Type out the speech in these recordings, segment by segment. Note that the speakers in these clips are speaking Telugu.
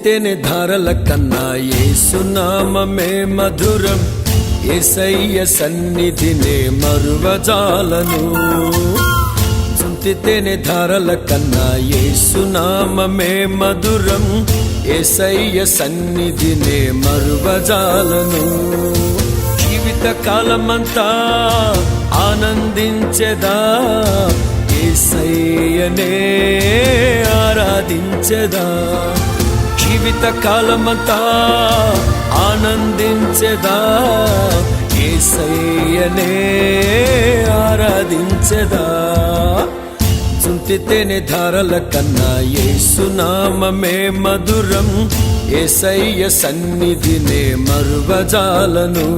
తేనె ధారల కన్నా యేసునామమే మధురం. యేసయ్య సన్నిధినే మరువజాలను. తేనె ధారల కన్నా యేసునామమే మధురం. యేసయ్య సన్నిధినే మరువజాలను. జీవిత కాలమంతా ఆనందించెదా, యేసయ్యనే ఆరాధించెదా. జీవిత కాలమంతా ఆనందించెదా, యేసయ్యనే ఆరాధించెదా. తేనె ధారల కన్నా యేసునామమే మధురం. యేసయ్య సన్నిధినే మరువజాలను.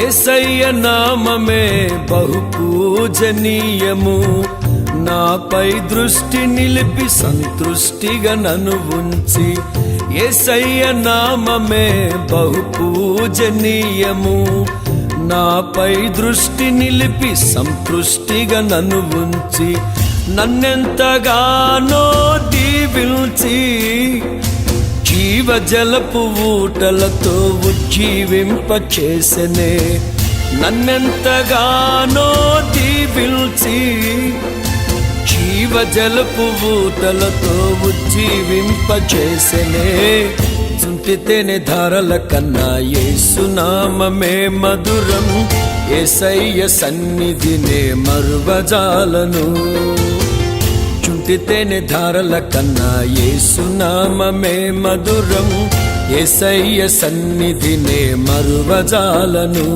యేసయ్య నామమే బహు పూజనీయము. నాపై దృష్టి నిలిపి సంతృష్టిగా నన్ను ఉంచి. యేసయ్య నామమే బహు పూజనీయము. నాపై దృష్టి నిలిపి సంతృష్టిగా నన్ను ఉంచి. నన్నెంతగానో దీవించి జీవజలపు ఊటలతో ఉజ్జీవింపచేసెనే. నన్నెంతగానో దీవించి జీవజలపు ఊటలతో ఉజ్జీవింపచేసెనే. తేనె ధారల కన్నా యేసునామమే మధురం. యేసయ్య సన్నిధినే మరువజాలను. తేనె ధారల కన్నా యేసునామమే మధురం. యేసయ్య సన్నిధినే మరువజాలను.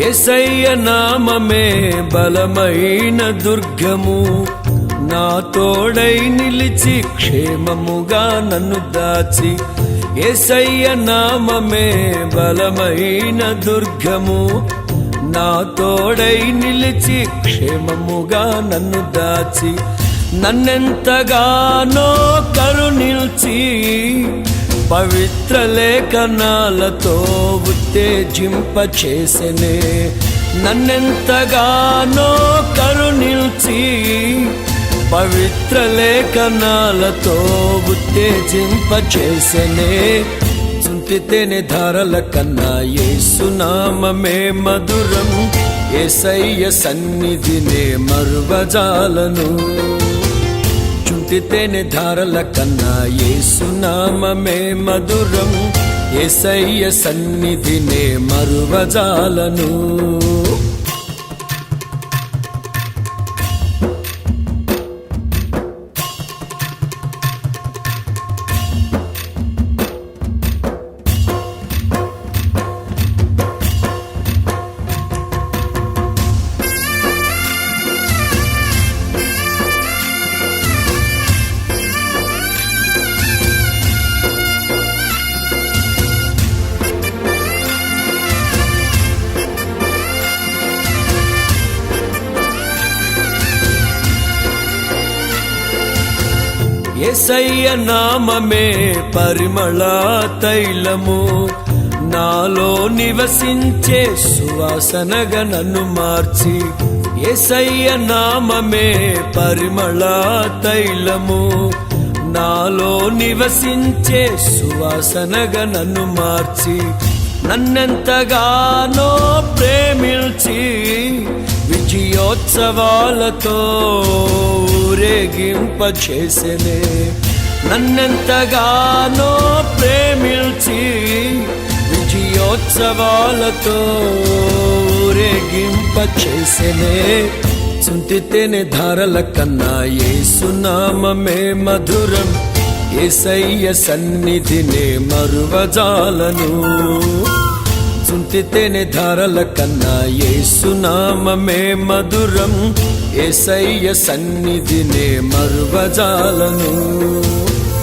యేసయ్య నామమే బలమైన దుర్గము. నా తోడై నిలిచి క్షేమముగా నన్ను దాచి. యేసయ్య నామమే బలమైన దుర్గము. నా తోడై నిలిచి క్షేమముగా నన్ను దాచి. నన్నెంతగానో కరుణించి పవిత్ర లేఖనాలతో ఉత్తేజింపచేసెనే. నన్నెంతగానో కరుణించి పవిత్ర లేఖనాలతో ఉత్తేజింపచేసెనే. తేనె ధారల కన్నా యేసునామమే మధురం. యేసయ్య సన్నిధినే మరువజాలను. తేనె ధారల కన్నా యేసునామమే మధురం. యేసయ్య సన్నిధినే మరువజాలను. యేసయ్య నామమే పరిమళ తైలము. నాలో నివసించే సువాసనగా నన్ను మార్చి యేసయ్య నామమే పరిమళ తైలము. నాలో నివసించే సువాసనగా నన్ను మార్చి నన్నెంతగానో ప్రేమించి విజయోత్సవాలతో ఊరేగింపచేసెనే. నన్నెంతగానో ప్రేమించి విజయోత్సవాలతో ఊరేగింపచేసెనే. చుంటితేనే ధారల కన్నా యేసునామమే మధురం, యేసయ్య సన్నిధినే మరువజాలను. చుంటితేనే ధారల కన్నా యేసునామమే మధురం, యేసయ్య సన్నిధినే మరువజాలను.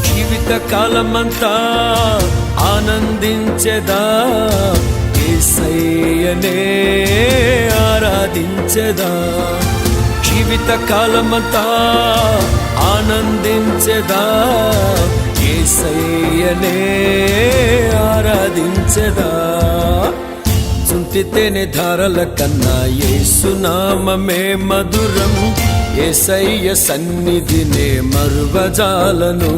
జీవిత కాలమంతా ఆనందించెదా, యేసయ్యనే ఆరాధించెదా. జీవిత కాలమంతా ఆనందించెదా, యేసయ్యనే ఆరాధించెదా. చుంటితేనే ధారల కన్నా యేసునామమే మధురం, యేసయ్య సన్నిధినే మరువజాలను.